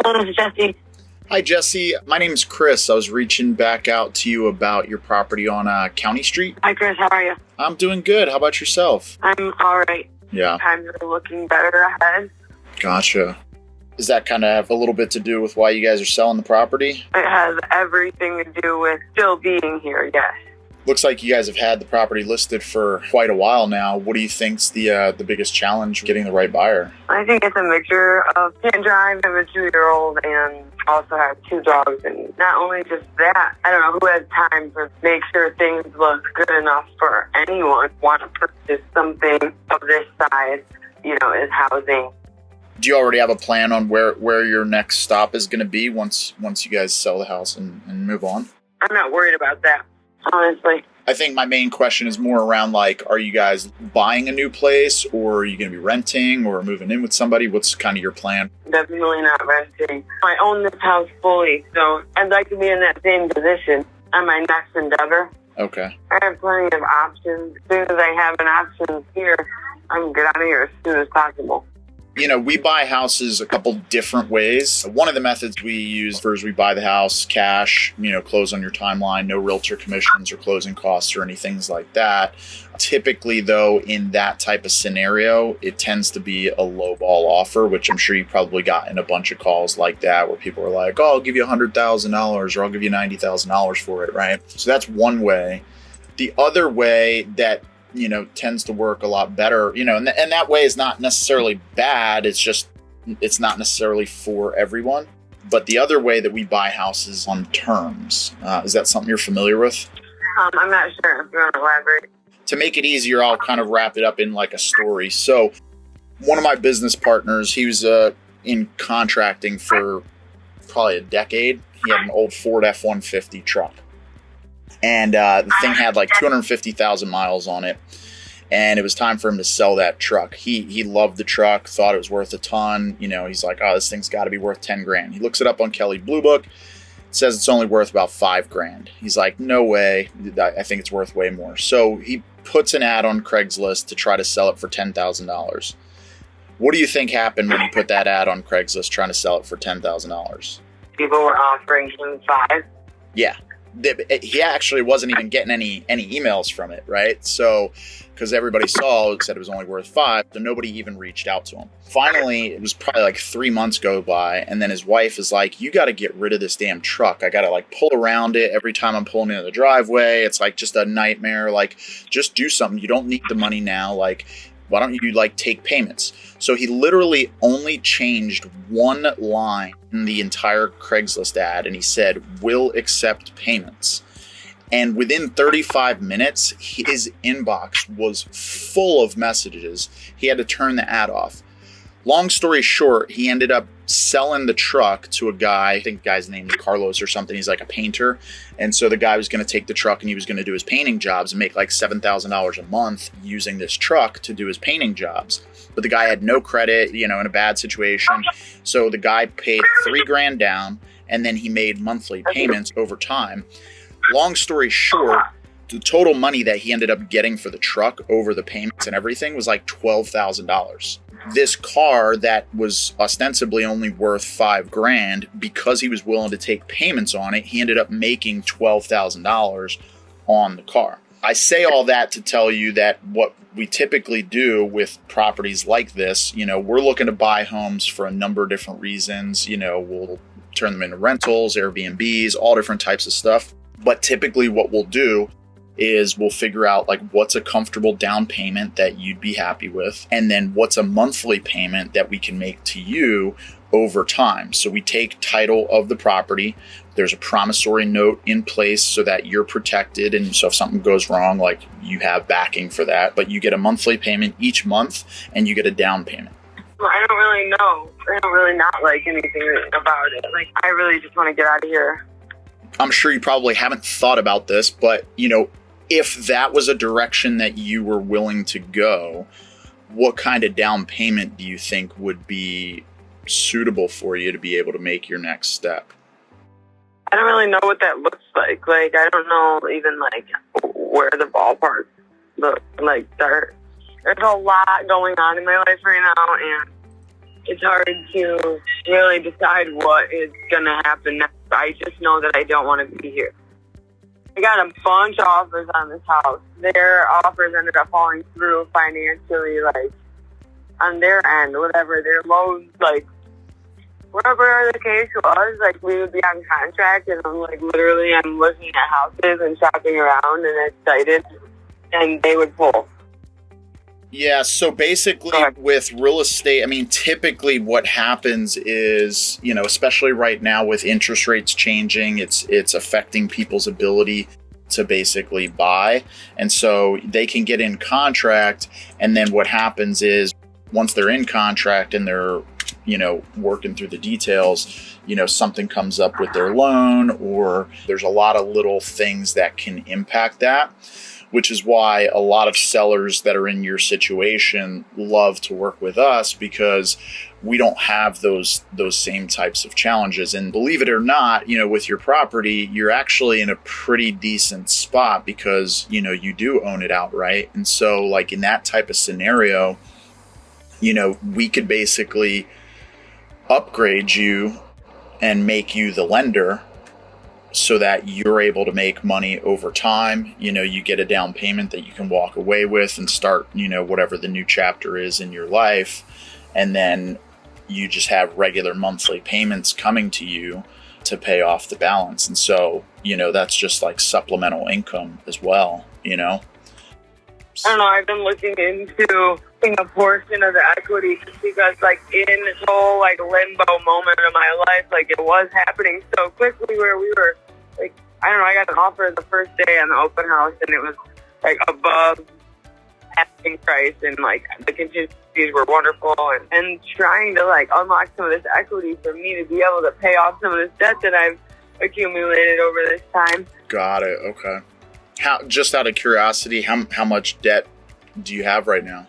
This is Jesse. Hi, Jesse. My name is Chris. I was reaching back out to you about your property on County Street. Hi, Chris. How are you? I'm doing good. How about yourself? I'm all right. Yeah. Times are looking better ahead. Gotcha. Does that kind of have a little bit to do with why you guys are selling the property? It has everything to do with still being here, yes. Looks like you guys have had the property listed for quite a while now. What do you think's the biggest challenge getting the right buyer? I think it's a mixture of can't drive, I have a 2-year-old, and also have 2 dogs. And not only just that, I don't know who has time to make sure things look good enough for anyone who want to purchase something of this size, is housing. Do you already have a plan on where your next stop is going to be once you guys sell the house and move on? I'm not worried about that, honestly. I think my main question is more around are you guys buying a new place, or are you going to be renting or moving in with somebody? What's kind of your plan? Definitely not renting. I own this house fully, so I'd like to be in that same position on my next endeavor. Okay. I have plenty of options. As soon as I have an option here, I'm going to get out of here as soon as possible. We buy houses a couple different ways. One of the methods we use is we buy the house cash, close on your timeline, no realtor commissions or closing costs or anything like that. Typically, though, in that type of scenario, it tends to be a low ball offer, which I'm sure you probably got in a bunch of calls like that where people are like, oh, I'll give you $100,000 or I'll give you $90,000 for it, right? So that's one way. The other way that tends to work a lot better, and that way is not necessarily bad. It's not necessarily for everyone. But the other way that we buy houses on terms, is that something you're familiar with? I'm not sure if you want to elaborate. To make it easier, I'll kind of wrap it up in a story. So one of my business partners, he was in contracting for probably a decade. He had an old Ford F-150 truck. And the thing had 250,000 miles on it. And it was time for him to sell that truck. He loved the truck, thought it was worth a ton. He's like, oh, this thing's got to be worth 10 grand. He looks it up on Kelley Blue Book. It says it's only worth about 5 grand. He's like, no way. I think it's worth way more. So he puts an ad on Craigslist to try to sell it for $10,000. What do you think happened when he put that ad on Craigslist trying to sell it for $10,000? People were offering him 5. Yeah. He actually wasn't even getting any emails from it, right? So, because everybody saw it said it was only worth 5, so nobody even reached out to him. Finally, it was probably 3 months go by, and then his wife is like, you got to get rid of this damn truck. I got to pull around it every time I'm pulling into the driveway. It's just a nightmare. Just do something. You don't need the money now. Why don't you take payments? So he literally only changed one line in the entire Craigslist ad, and he said, will accept payments. And within 35 minutes, his inbox was full of messages. He had to turn the ad off. Long story short, he ended up selling the truck to a guy. I think the guy's name is Carlos or something. He's a painter. And so the guy was going to take the truck and he was going to do his painting jobs and make $7,000 a month using this truck to do his painting jobs. But the guy had no credit, in a bad situation. So the guy paid $3 grand down, and then he made monthly payments over time. Long story short, the total money that he ended up getting for the truck over the payments and everything was $12,000. This car that was ostensibly only worth $5 grand, because he was willing to take payments on it, he ended up making $12,000 on the car. I say all that to tell you that what we typically do with properties like this, we're looking to buy homes for a number of different reasons. We'll turn them into rentals, Airbnbs, all different types of stuff. But typically what we'll do is we'll figure out what's a comfortable down payment that you'd be happy with, and then what's a monthly payment that we can make to you over time. So we take title of the property. There's a promissory note in place so that you're protected, and so if something goes wrong, you have backing for that. But you get a monthly payment each month, and you get a down payment. Well, I don't really know. I don't really not like anything about it. I really just want to get out of here. I'm sure you probably haven't thought about this, but if that was a direction that you were willing to go, what kind of down payment do you think would be suitable for you to be able to make your next step? I don't really know what that looks like. I don't know even where the ballpark look start. There's a lot going on in my life right now, and it's hard to really decide what is going to happen next. I just know that I don't want to be here. I got a bunch of offers on this house. Their offers ended up falling through financially, like, on their end, whatever. Their loans, like, whatever the case was, like, we would be on contract, and I'm, like, literally, I'm looking at houses and shopping around and excited, and they would pull. Yeah, so basically with real estate, I mean, typically what happens is, you know, especially right now with interest rates changing, it's affecting people's ability to basically buy. And so they can get in contract, and then what happens is once they're in contract and they're, you know, working through the details, you know, something comes up with their loan, or there's a lot of little things that can impact that. Which is why a lot of sellers that are in your situation love to work with us, because we don't have those same types of challenges. And believe it or not, you know, with your property, you're actually in a pretty decent spot because, you know, you do own it outright. And so like in that type of scenario, you know, we could basically upgrade you and make you the lender, so that you're able to make money over time. You know, you get a down payment that you can walk away with and start, you know, whatever the new chapter is in your life. And then you just have regular monthly payments coming to you to pay off the balance. And so, you know, that's just like supplemental income as well, you know? I don't know, I've been looking into a portion of the equity just because, like, in this whole, like, limbo moment of my life, like, it was happening so quickly where we were, like, I don't know, I got an offer the first day on the open house, and it was, like, above asking price, and, like, the contingencies were wonderful, and trying to, like, unlock some of this equity for me to be able to pay off some of this debt that I've accumulated over this time. Got it, okay. Just out of curiosity, how much debt do you have right now?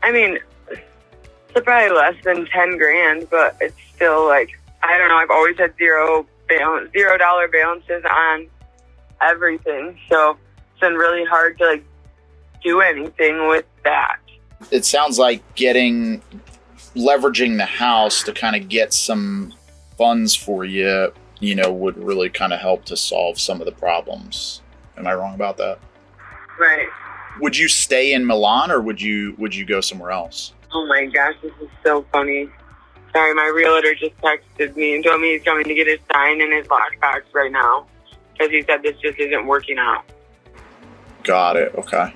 I mean, it's probably less than 10 grand, but it's still like, I don't know, I've always had $0 balances on everything. So it's been really hard to like do anything with that. It sounds like leveraging the house to kind of get some funds for you, you know, would really kind of help to solve some of the problems. Am I wrong about that? Right. Would you stay in Milan, or would you go somewhere else? Oh my gosh, this is so funny. Sorry, my realtor just texted me and told me he's coming to get his sign in his lockbox right now because he said this just isn't working out. Got it. Okay.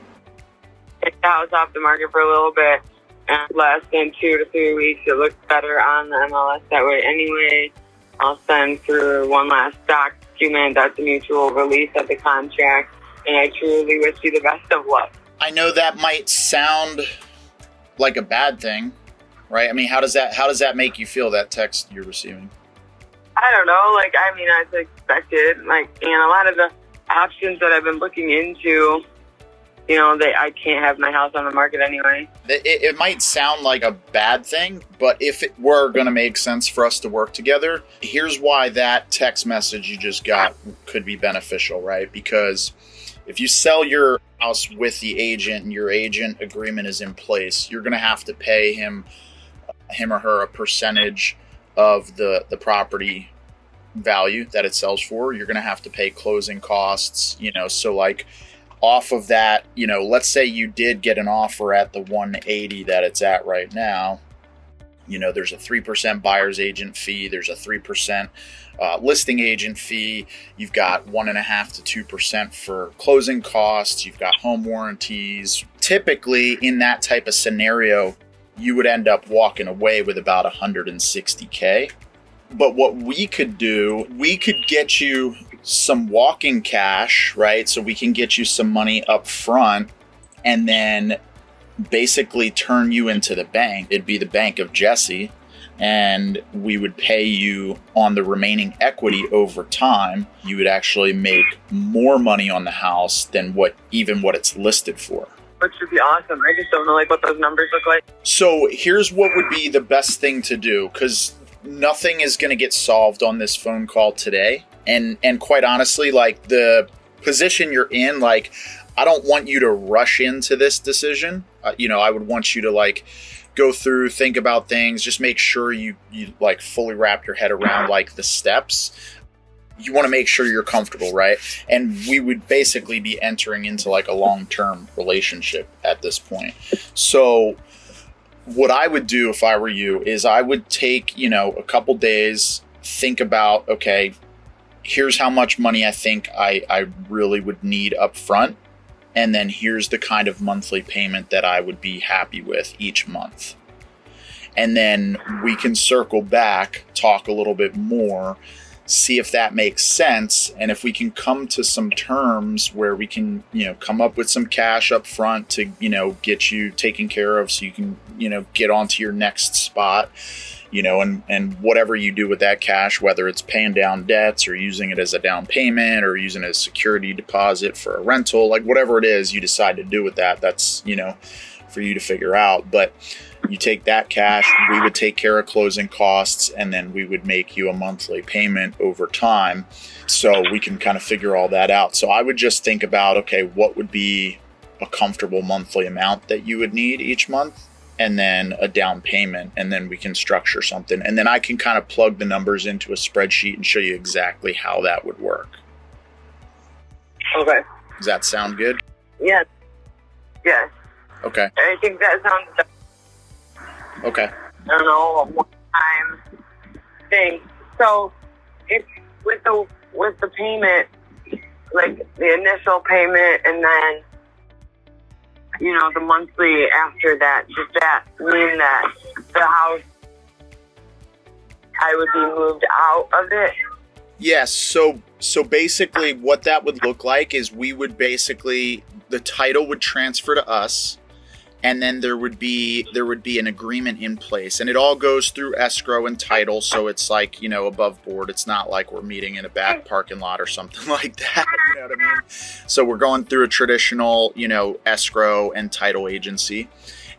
Take the house off the market for a little bit, and less than 2 to 3 weeks. It looks better on the MLS that way anyway. I'll send through one last document that's a mutual release of the contract. And I truly wish you the best of luck. I know that might sound like a bad thing, right? I mean, how does that make you feel, that text you're receiving? I don't know. Like, I mean, as expected. Like, and a lot of the options that I've been looking into, you know, I can't have my house on the market anyway. It might sound like a bad thing, but if it were going to make sense for us to work together, here's why that text message you just got could be beneficial, right? Because if you sell your house with the agent and your agent agreement is in place, you're going to have to pay him or her a percentage of the property value that it sells for. You're going to have to pay closing costs, you know, so like off of that, you know, let's say you did get an offer at the 180 that it's at right now. You know, there's a 3% buyer's agent fee. There's a 3% listing agent fee. You've got 1.5% to 2% for closing costs. You've got home warranties. Typically, in that type of scenario, you would end up walking away with about $160K. But what we could do, we could get you some walking cash, right? So we can get you some money up front, and then basically turn you into the bank. It'd be the bank of Jesse, and we would pay you on the remaining equity over time. You would actually make more money on the house than what it's listed for. Which would be awesome. I just don't know like what those numbers look like. So here's what would be the best thing to do, because nothing is going to get solved on this phone call today. And quite honestly, like the position you're in, like I don't want you to rush into this decision. You know, I would want you to like go through, think about things, just make sure you like fully wrap your head around like the steps. You want to make sure you're comfortable, right? And we would basically be entering into like a long-term relationship at this point. So what I would do if I were you is I would take, a couple days, think about, okay, here's how much money I think I really would need up front. And then here's the kind of monthly payment that I would be happy with each month. And then we can circle back, talk a little bit more, see if that makes sense. And if we can come to some terms where we can, come up with some cash up front to, get you taken care of so you can, get onto your next spot, and whatever you do with that cash, whether it's paying down debts or using it as a down payment or using it as security deposit for a rental, like whatever it is you decide to do with that, that's, for you to figure out. But you take that cash, we would take care of closing costs, and then we would make you a monthly payment over time. So we can kind of figure all that out. So I would just think about, okay, what would be a comfortable monthly amount that you would need each month, and then a down payment, and then we can structure something. And then I can kind of plug the numbers into a spreadsheet and show you exactly how that would work. Okay. Does that sound good? Yes. Yes. Okay. I think that sounds... Okay. I don't know, a one-time thing. So, if with the payment, like the initial payment, and then the monthly after that, does that mean that the house, I would be moved out of it? Yes. So basically, what that would look like is we would basically, the title would transfer to us. And then there would be an agreement in place, and it all goes through escrow and title. So it's like, above board. It's not like we're meeting in a back parking lot or something like that. You know what I mean? So we're going through a traditional, escrow and title agency.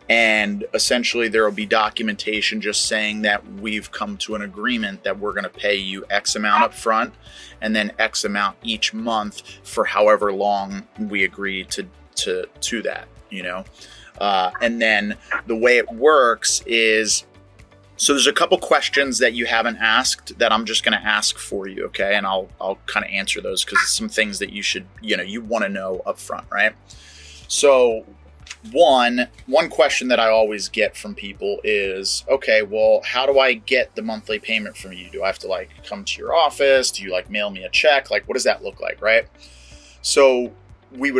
And essentially there will be documentation just saying that we've come to an agreement that we're going to pay you X amount up front and then X amount each month for however long we agree to that, and then the way it works is, so there's a couple questions that you haven't asked that I'm just going to ask for you. Okay. And I'll kind of answer those because it's some things that you should, you want to know up front. Right. So one question that I always get from people is, okay, well, how do I get the monthly payment from you? Do I have to come to your office? Do you mail me a check? What does that look like? Right. So we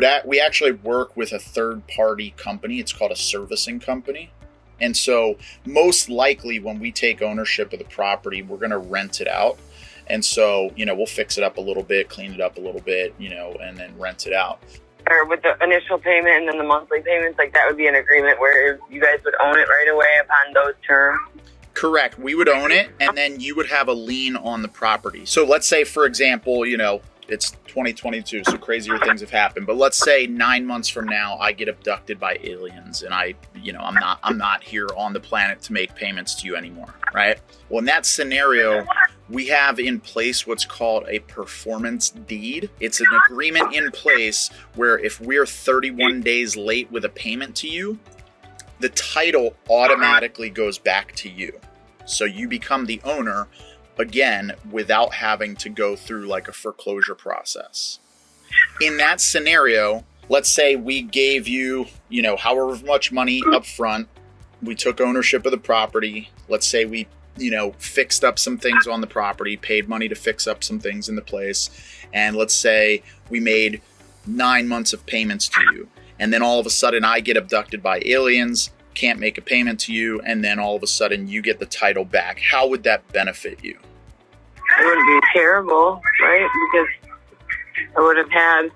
actually work with a third-party company. It's called a servicing company. And so most likely when we take ownership of the property, we're going to rent it out. And so, we'll fix it up a little bit, clean it up a little bit, and then rent it out. Or with the initial payment and then the monthly payments, that would be an agreement where you guys would own it right away upon those terms? Correct. We would own it, and then you would have a lien on the property. So let's say, for example, it's 2022, so crazier things have happened. But let's say 9 months from now, I get abducted by aliens, and I'm not here on the planet to make payments to you anymore, right? Well, in that scenario, we have in place what's called a performance deed. It's an agreement in place where if we're 31 days late with a payment to you, the title automatically goes back to you. So you become the owner again without having to go through a foreclosure process. In that scenario, let's say we gave you, however much money up front, we took ownership of the property. Let's say we, fixed up some things on the property, paid money to fix up some things in the place. And let's say we made 9 months of payments to you. And then all of a sudden I get abducted by aliens, can't make a payment to you, and then all of a sudden you get the title back. How would that benefit you? It would be terrible, right? Because I would have had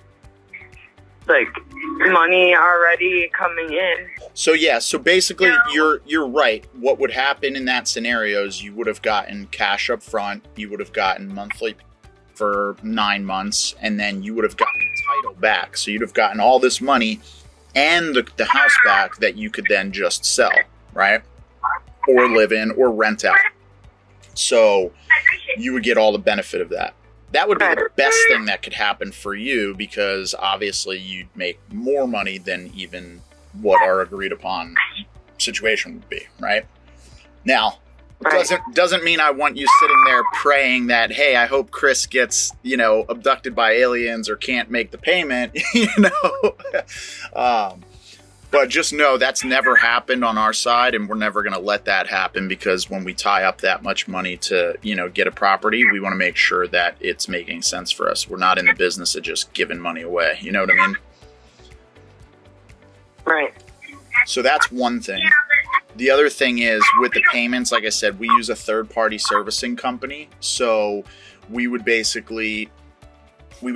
money already coming in. So basically you're right. What would happen in that scenario is you would have gotten cash up front, you would have gotten monthly for 9 months, and then you would have gotten the title back. So you'd have gotten all this money and the house back that you could then just sell, right? Or live in or rent out. So you would get all the benefit of that. That would be the best thing that could happen for you, because obviously you'd make more money than even what our agreed upon situation would be, right? Now, Right. doesn't mean I want you sitting there praying that, hey, I hope Chris gets, abducted by aliens or can't make the payment, But just know that's never happened on our side, and we're never going to let that happen, because when we tie up that much money to, get a property, we want to make sure that it's making sense for us. We're not in the business of just giving money away. You know what I mean? Right. So that's one thing. The other thing is with the payments, like I said, we use a third-party servicing company. So we would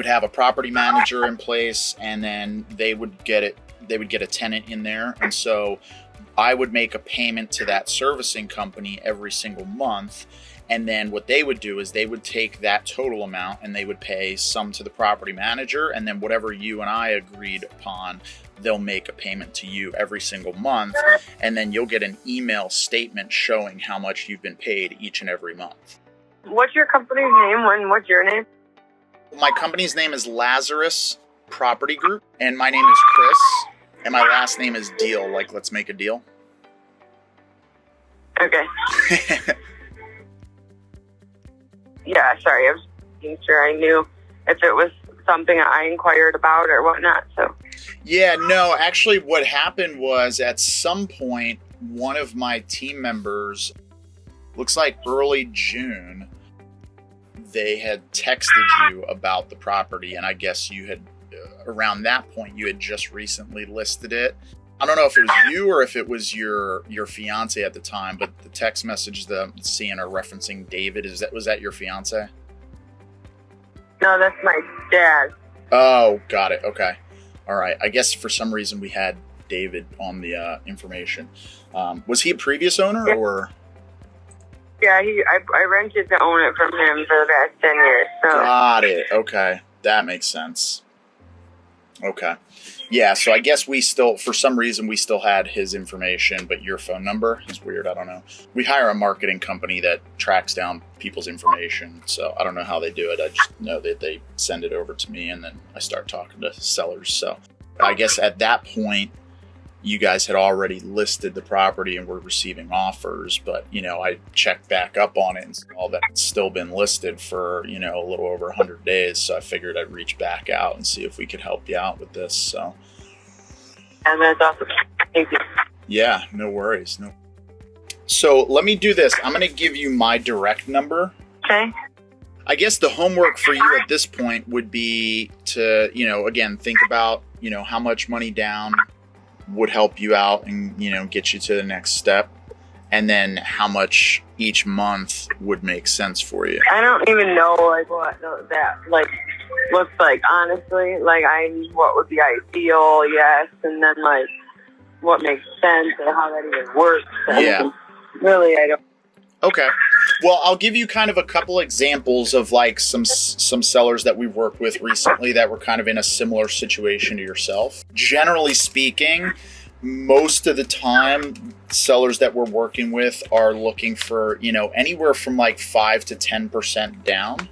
have a property manager in place, and then they would get a tenant in there. And so I would make a payment to that servicing company every single month. And then what they would do is they would take that total amount and they would pay some to the property manager. And then whatever you and I agreed upon, they'll make a payment to you every single month. And then you'll get an email statement showing how much you've been paid each and every month. What's your company's name? What's your name? My company's name is Lazarus Property Group, and my name is Chris, and my last name is Deal, like let's make a deal. Okay. Yeah, sorry, I was making sure I knew if it was something I inquired about or whatnot, so. Yeah, no, actually what happened was at some point, one of my team members, looks like early June, they had texted you about the property, and I guess you had, around that point, you had just recently listed it. I don't know if it was you or if it was your fiance at the time, but the text message that I'm seeing are referencing David. Was that your fiance? No, that's my dad. Oh, got it. Okay. All right. I guess for some reason we had David on the information. Was he a previous owner or? Yeah, I rented to own it from him for the past 10 years. So. Got it. Okay. That makes sense. Okay. Yeah, so I guess for some reason, we still had his information, but your phone number is weird. I don't know. We hire a marketing company that tracks down people's information, so I don't know how they do it. I just know that they send it over to me, and then I start talking to sellers. So I guess at that point, you guys had already listed the property and were receiving offers, but, I checked back up on it and saw that it's still been listed for, a little over 100 days. So I figured I'd reach back out and see if we could help you out with this. So. And that's awesome. Thank you. Yeah, no worries. No. So let me do this. I'm going to give you my direct number. Okay. I guess the homework for you at this point would be to, again, think about, how much money down would help you out and, get you to the next step. And then how much each month would make sense for you. I don't even know, what that, looks like, honestly. What would be ideal, yes. And then, what makes sense and how that even works. Yeah. Really, I don't. Okay. Well, I'll give you kind of a couple examples of some sellers that we've worked with recently that were kind of in a similar situation to yourself. Generally speaking, most of the time, sellers that we're working with are looking for, anywhere from 5 to 10% down.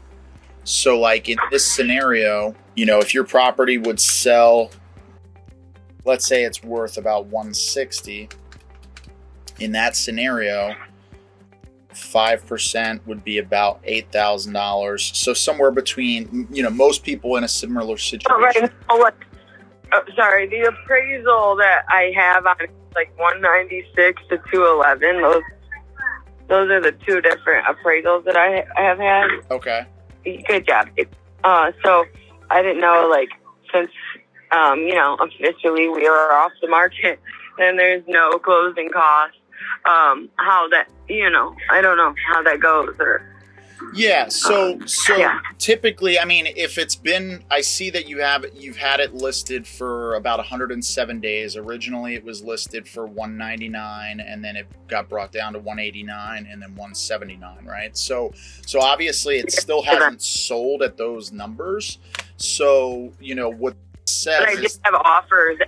So in this scenario, if your property would sell, let's say it's worth about 160, in that scenario, 5% would be about $8,000. So somewhere between, most people in a similar situation. Sorry, the appraisal that I have on 196 to 211. Those are the two different appraisals that I have had. Okay. Good job. So I didn't know, since officially we are off the market and there's no closing costs. How that, I don't know how that goes or. Yeah. So yeah. Typically, if it's been, I see that you've had it listed for about 107 days. Originally it was listed for 199 and then it got brought down to 189 and then 179, right? So obviously it still hasn't sold at those numbers. So, what it says but I just have offers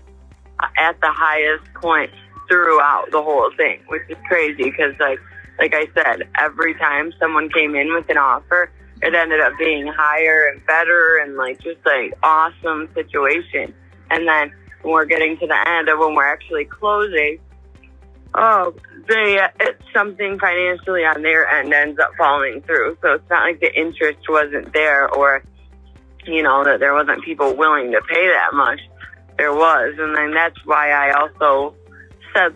at the highest point throughout the whole thing, which is crazy because like I said, every time someone came in with an offer, it ended up being higher and better and awesome situation. And then when we're getting to the end of when we're actually closing, It's something financially on their end ends up falling through. So it's not like the interest wasn't there, or, that there wasn't people willing to pay that much. There was. And then that's why I also said,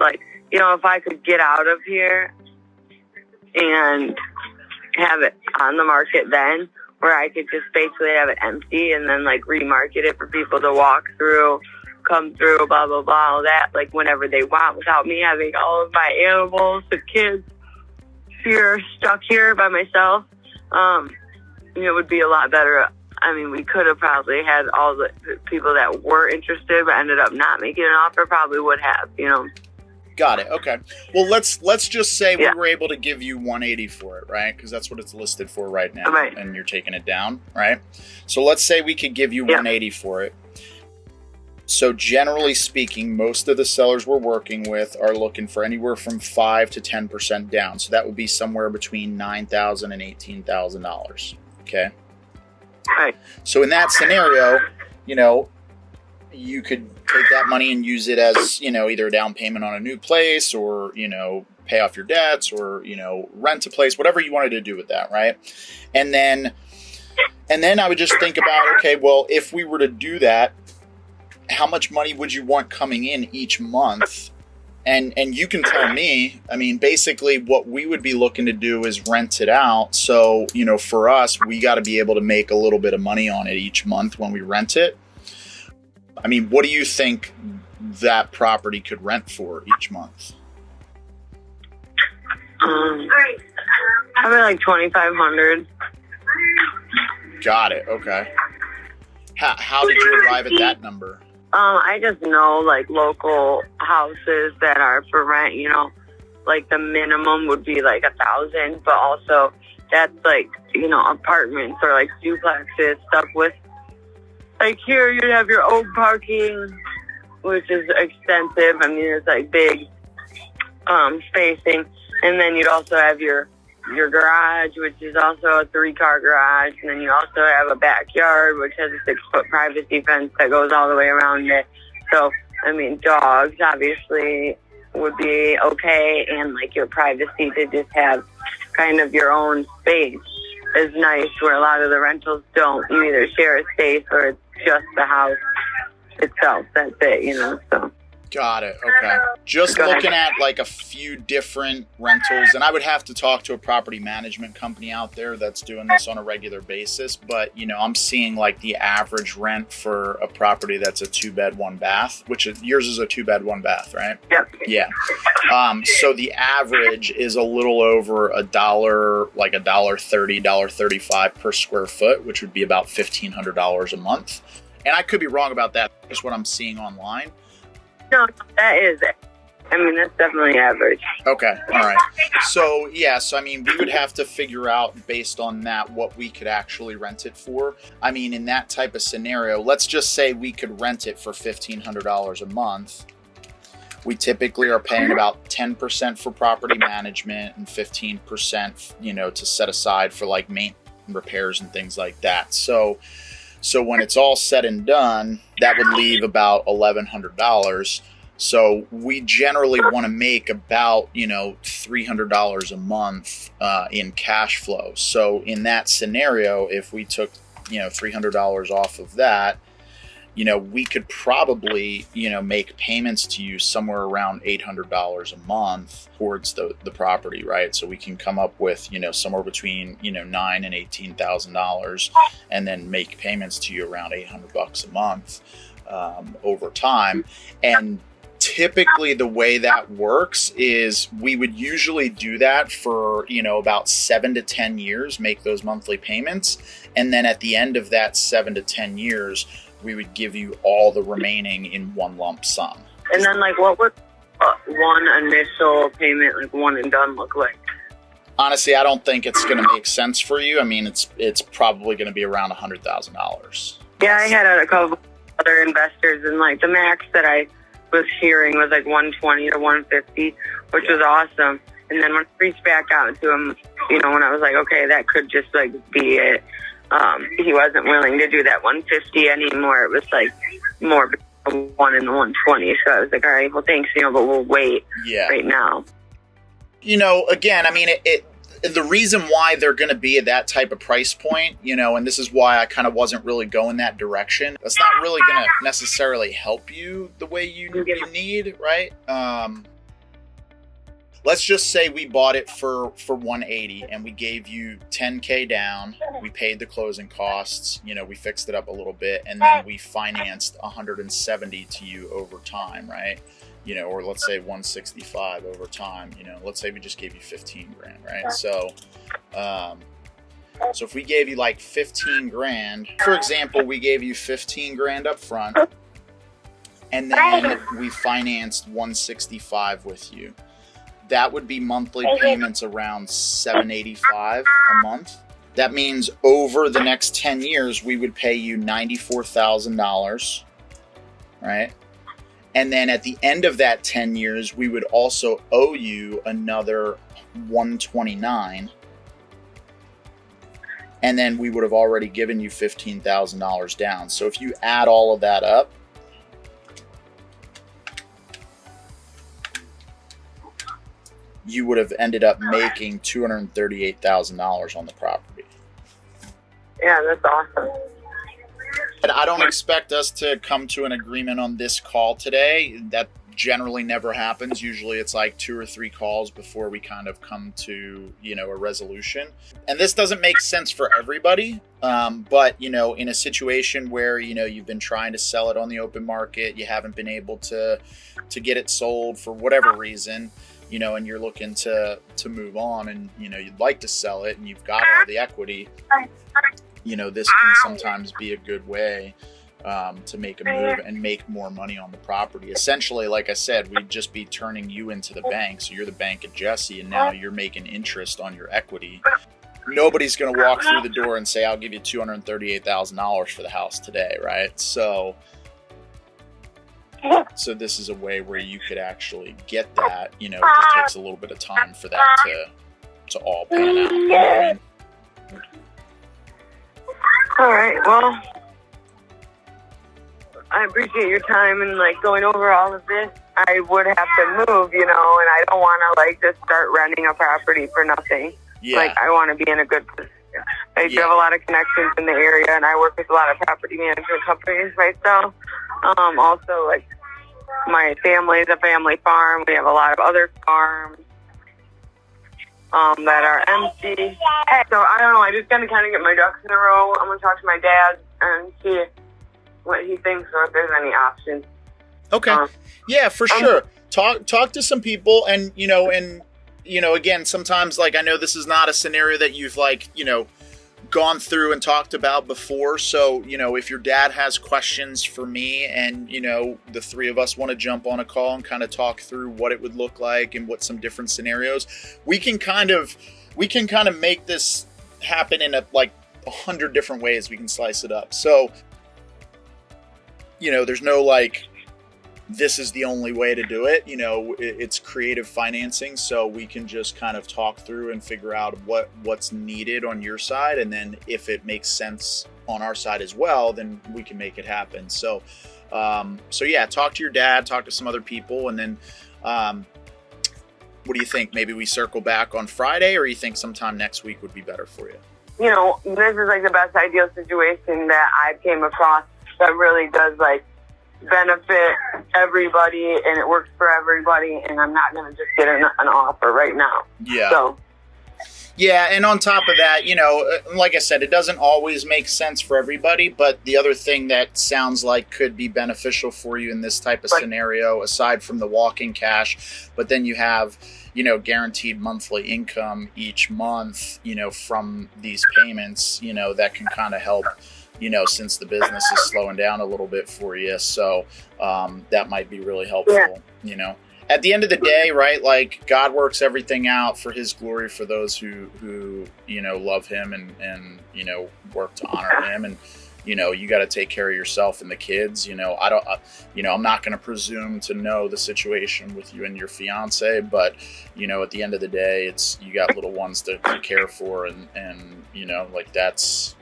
if I could get out of here and have it on the market then, where I could just basically have it empty and then remarket it for people to walk through, come through, blah, blah, blah, all that, whenever they want, without me having all of my animals, the kids here, stuck here by myself, it would be a lot better. I mean, we could have probably had all the people that were interested but ended up not making an offer, probably would have, Got it. Okay. Well, let's just say we were able to give you 180 for it, right? Because that's what it's listed for right now, right. And you're taking it down, right? So let's say we could give you 180 for it. So generally speaking, most of the sellers we're working with are looking for anywhere from 5 to 10% down. So that would be somewhere between $9,000 and $18,000. Okay. Right. So in that scenario, you could take that money and use it as, either a down payment on a new place, or, pay off your debts, or, rent a place, whatever you wanted to do with that. Right. And then I would just think about, okay, well, if we were to do that, how much money would you want coming in each month? And you can tell me, basically what we would be looking to do is rent it out. So, for us, we got to be able to make a little bit of money on it each month when we rent it. What do you think that property could rent for each month? Probably $2,500. Got it. Okay. How did you arrive at that number? I just know local houses that are for rent, the minimum would be 1,000, but also that's apartments or duplexes, stuff with here you'd have your own parking, which is extensive. It's big spacing, and then you'd also have your garage, which is also a 3-car garage, and then you also have a backyard, which has a 6-foot privacy fence that goes all the way around it. So, dogs obviously would be okay, and your privacy to just have kind of your own space is nice, where a lot of the rentals don't. You either share a space or it's just the house itself. That's it, so. Got it. Okay. Just looking at a few different rentals, and I would have to talk to a property management company out there that's doing this on a regular basis. But, I'm seeing the average rent for a property that's a 2-bed, 1-bath, which yours is a 2-bed, 1-bath, right? Yep. Yeah. So the average is a little over $1.30, $1.35 per square foot, which would be about $1,500 a month. And I could be wrong about that. That's what I'm seeing online. No, that is it. That's definitely average. Okay. All right. So, we would have to figure out based on that what we could actually rent it for. In that type of scenario, let's just say we could rent it for $1,500 a month. We typically are paying about 10% for property management and 15%, to set aside for maintenance and repairs and things like that. So when it's all said and done, that would leave about $1,100. So we generally want to make about, $300 a month in cash flow. So in that scenario, if we took, $300 off of that, we could probably, make payments to you somewhere around $800 a month towards the property, right? So we can come up with, somewhere between, $9,000 and $18,000, and then make payments to you around $800 a month over time. And typically the way that works is we would usually do that for, about 7 to 10 years, make those monthly payments. And then at the end of that 7 to 10 years, we would give you all the remaining in one lump sum. And then, what would one initial payment, one and done, look like? Honestly, I don't think it's going to make sense for you. It's probably going to be around $100,000. Yeah, I had a couple other investors, and the max that I was hearing was 120 to 150, which was awesome. And then when I reached back out to him, when I was okay, that could just be it. He wasn't willing to do that 150 anymore. It was more a 1 in 120. So I was like, all right, well, thanks, but we'll wait right now. Again, I mean, the reason why they're going to be at that type of price point, and this is why I kind of wasn't really going that direction. That's not really going to necessarily help you the way you need, right? Let's just say we bought it for 180 and we gave you 10K down. We paid the closing costs, we fixed it up a little bit, and then we financed 170 to you over time, right? Or let's say 165 over time, let's say we just gave you 15 grand, right? So if we gave you like 15 grand, for example, we gave you 15 grand up front and then we financed 165 with you. That would be monthly payments around $785 a month. That means over the next 10 years, we would pay you $94,000, right? And then at the end of that 10 years, we would also owe you another $129. And then we would have already given you $15,000 down. So if you add all of that up, you would have ended up making $238,000 on the property. Yeah, that's awesome. And I don't expect us to come to an agreement on this call today. That generally never happens. Usually it's like 2 or 3 calls before we kind of come to, a resolution. And this doesn't make sense for everybody. But, in a situation where, you've been trying to sell it on the open market, you haven't been able to get it sold for whatever reason, and you're looking to move on and, you'd like to sell it and you've got all the equity, this can sometimes be a good way to make a move and make more money on the property. Essentially, like I said, we'd just be turning you into the bank. So you're the bank of Jesse and now you're making interest on your equity. Nobody's going to walk through the door and say, I'll give you $238,000 for the house today, right? So this is a way where you could actually get that, it just takes a little bit of time for that to all pan out. You know what I mean? All right, well, I appreciate your time and going over all of this. I would have to move, and I don't want to just start renting a property for nothing. Yeah. I want to be in a good position. I do have a lot of connections in the area, and I work with a lot of property management companies myself. Also, my family's a family farm. We have a lot of other farms that are empty. So I don't know. I just gotta kind of get my ducks in a row. I'm gonna talk to my dad and see what he thinks or if there's any options. Okay. Yeah, for sure. Talk to some people, and again, sometimes I know this is not a scenario that you've gone through and talked about before. So, if your dad has questions for me and, the 3 of us want to jump on a call and kind of talk through what it would look like and what some different scenarios, we can kind of make this happen in 100 different ways. We can slice it up. So, there's no this is the only way to do it. It's creative financing, so we can just kind of talk through and figure out what's needed on your side, and then if it makes sense on our side as well, then we can make it happen. So yeah, talk to your dad, talk to some other people, and then what do you think? Maybe we circle back on Friday, or you think sometime next week would be better for you? This is the best ideal situation that I've came across that really does benefit everybody, and it works for everybody, and I'm not going to just get an offer right now. Yeah. So. Yeah, and on top of that, like I said, it doesn't always make sense for everybody, but the other thing that sounds like could be beneficial for you in this type of scenario, aside from the walk-in cash, but then you have, guaranteed monthly income each month, from these payments, that can kind of help, since the business is slowing down a little bit for you. So that might be really helpful, At the end of the day, right, God works everything out for his glory for those who love him and work to honor him. And, you got to take care of yourself and the kids. I'm not going to presume to know the situation with you and your fiance, but, at the end of the day, you got little ones to care for, and that's,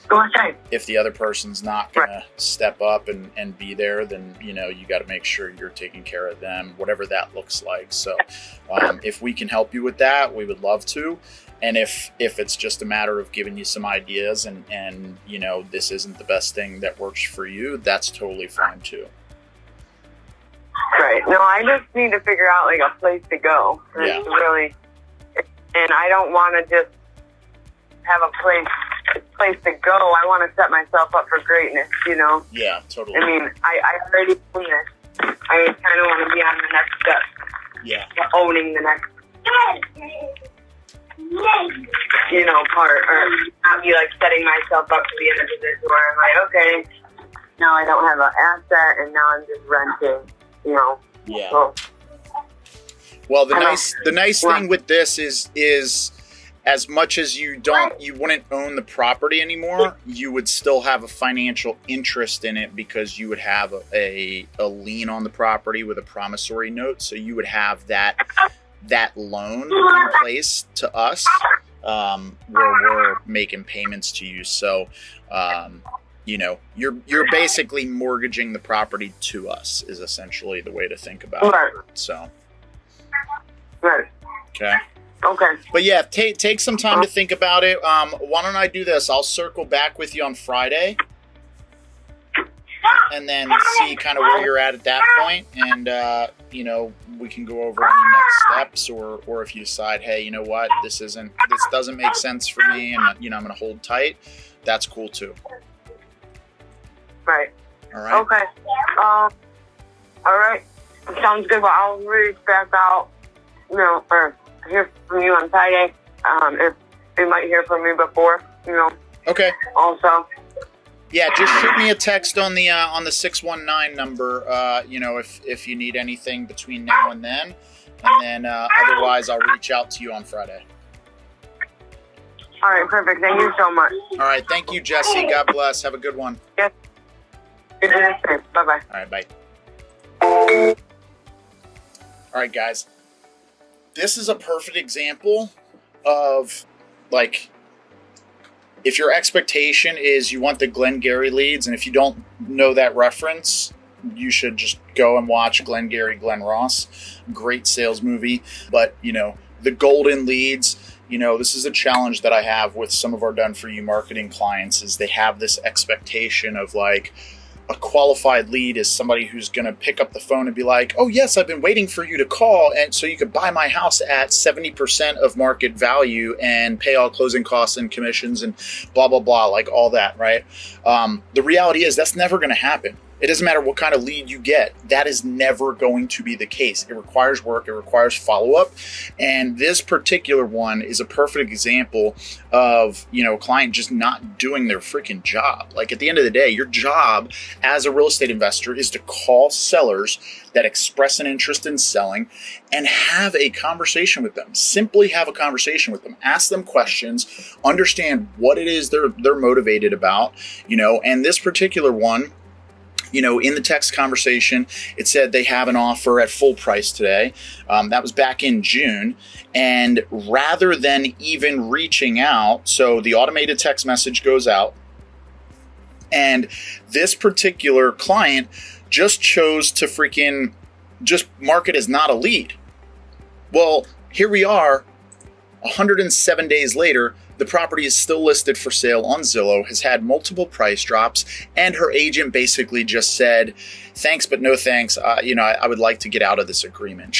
Go inside. If the other person's not going to step up and be there, then, you got to make sure you're taking care of them, whatever that looks like. So if we can help you with that, we would love to. And if it's just a matter of giving you some ideas and this isn't the best thing that works for you, that's totally fine too. Right. No, I just need to figure out like a place to go. Yeah. Really, and I don't want to just have a place to go. I want to set myself up for greatness, Yeah, totally. I mean, I already own this. I kind of want to be on the next step. Yeah. To owning the next, part, or not be like setting myself up to be in a position where I'm like, okay, now I don't have an asset and now I'm just renting, Yeah. So, well, the nice thing with this is as much as you wouldn't own the property anymore, you would still have a financial interest in it because you would have a lien on the property with a promissory note. So you would have that loan in place to us, where we're making payments to you. So, you're basically mortgaging the property to us is essentially the way to think about it. So, right. Okay. Okay. But yeah, take some time to think about it. Why don't I do this? I'll circle back with you on Friday, and then see kind of where you're at that point, and we can go over any next steps, or if you decide, hey, you know what, this doesn't make sense for me, and I'm going to hold tight. That's cool too. Right. All right. Okay. All right. Sounds good. Well, I'll reach back out, or hear from you on Friday. If you might hear from me before, Okay. Also. Yeah, just shoot me a text on the 619 number, if you need anything between now and then. And then otherwise, I'll reach out to you on Friday. All right, perfect. Thank you so much. All right, thank you, Jesse. God bless. Have a good one. Yes. Bye-bye. All right, bye. All right, guys. This is a perfect example of, if your expectation is you want the Glengarry leads, and if you don't know that reference, you should just go and watch Glengarry Glen Ross. Great sales movie. But, the golden leads, this is a challenge that I have with some of our done-for-you marketing clients, is they have this expectation of a qualified lead is somebody who's going to pick up the phone and be like, oh yes, I've been waiting for you to call, and so you could buy my house at 70% of market value and pay all closing costs and commissions and blah, blah, blah, all that, right? The reality is that's never going to happen. It doesn't matter what kind of lead you get. That is never going to be the case. It requires work. It requires follow-up. And this particular one is a perfect example of, a client just not doing their freaking job. At the end of the day, your job as a real estate investor is to call sellers that express an interest in selling and have a conversation with them. Simply have a conversation with them. Ask them questions. Understand what it is they're motivated about, and this particular one, in the text conversation, it said they have an offer at full price today. That was back in June. And rather than even reaching out, so the automated text message goes out, and this particular client just chose to freaking just mark it as not a lead. Well, here we are, 107 days later. The property is still listed for sale on Zillow, has had multiple price drops, and her agent basically just said, thanks, but no thanks. I would like to get out of this agreement,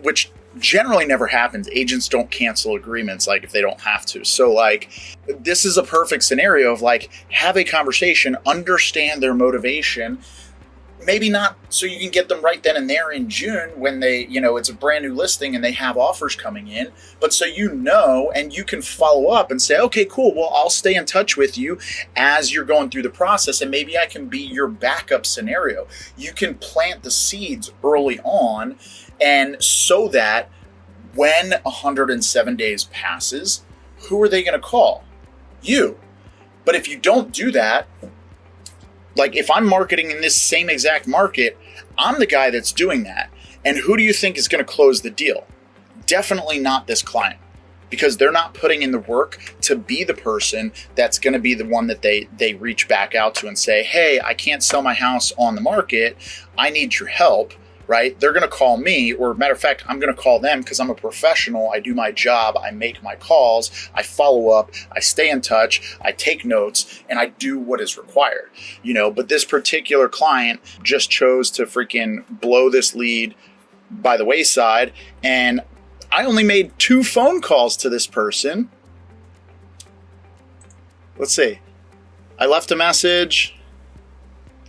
which generally never happens. Agents don't cancel agreements if they don't have to. So this is a perfect scenario of have a conversation, understand their motivation. Maybe not so you can get them right then and there in June when they, it's a brand new listing and they have offers coming in, but so and you can follow up and say, okay, cool. Well, I'll stay in touch with you as you're going through the process, and maybe I can be your backup scenario. You can plant the seeds early on, and so that when 107 days passes, who are they going to call? You. But if you don't do that, if I'm marketing in this same exact market, I'm the guy that's doing that. And who do you think is going to close the deal? Definitely not this client. because they're not putting in the work to be the person that's going to be the one that they reach back out to and say, hey, I can't sell my house on the market. I need your help. Right? They're going to call me, or matter of fact, I'm going to call them because I'm a professional. I do my job. I make my calls. I follow up. I stay in touch. I take notes, and I do what is required. But this particular client just chose to freaking blow this lead by the wayside, and I only made 2 phone calls to this person. Let's see. I left a message.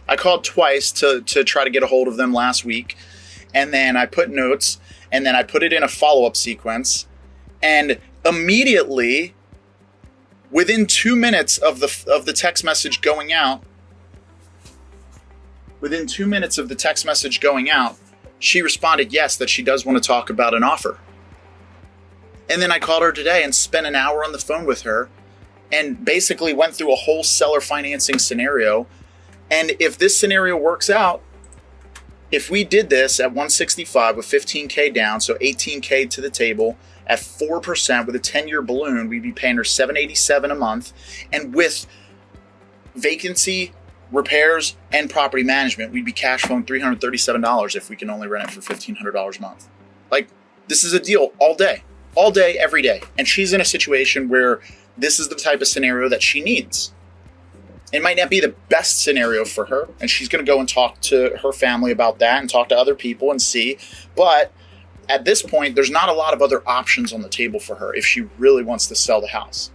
I called twice to try to get a hold of them last week. And then I put notes, and then I put it in a follow-up sequence. And immediately, within 2 minutes of the text message going out, she responded yes, that she does want to talk about an offer. And then I called her today and spent an hour on the phone with her and basically went through a whole seller financing scenario. And if this scenario works out, if we did this at 165 with 15K down, so 18K to the table at 4% with a 10-year balloon, we'd be paying her $787 a month. And with vacancy, repairs, and property management, we'd be cash flowing $337 if we can only rent it for $1,500 a month. Like, this is a deal all day, every day. And she's in a situation where this is the type of scenario that she needs. It might not be the best scenario for her, and she's going to go and talk to her family about that and talk to other people and see. But at this point, there's not a lot of other options on the table for her if she really wants to sell the house.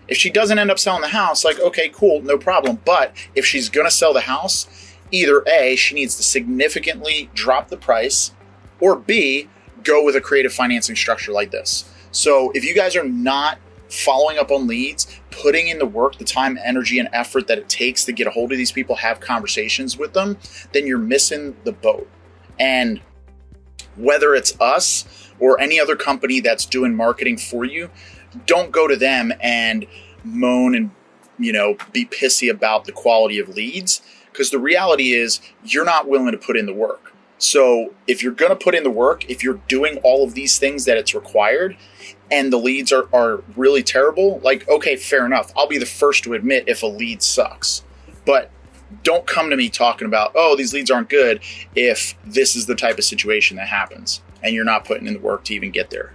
If she doesn't end up selling the house, like, okay, cool, no problem. But if she's going to sell the house, either A, she needs to significantly drop the price, or B, go with a creative financing structure like this. So if you guys are not following up on leads, putting in the work, the time, energy, and effort that it takes to get a hold of these people, have conversations with them, then you're missing the boat. And whether it's us or any other company that's doing marketing for you, don't go to them and moan and, be pissy about the quality of leads, because the reality is you're not willing to put in the work. So if you're going to put in the work, if you're doing all of these things that it's required, and the leads are really terrible, like, okay, fair enough. I'll be the first to admit if a lead sucks. But don't come to me talking about, oh, these leads aren't good, if this is the type of situation that happens and you're not putting in the work to even get there.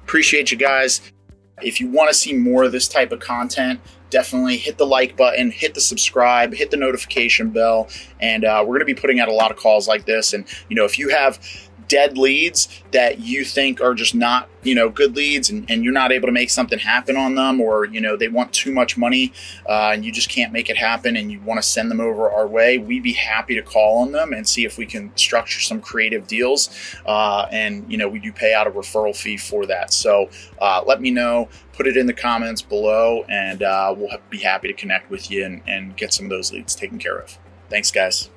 Appreciate you guys. If you want to see more of this type of content, definitely hit the like button, hit the subscribe, hit the notification bell, and we're going to be putting out a lot of calls like this. And, if you have dead leads that you think are just not, good leads, and you're not able to make something happen on them, or, they want too much money and you just can't make it happen, and you want to send them over our way, we'd be happy to call on them and see if we can structure some creative deals. And we do pay out a referral fee for that. So let me know, put it in the comments below, and we'll be happy to connect with you and get some of those leads taken care of. Thanks, guys.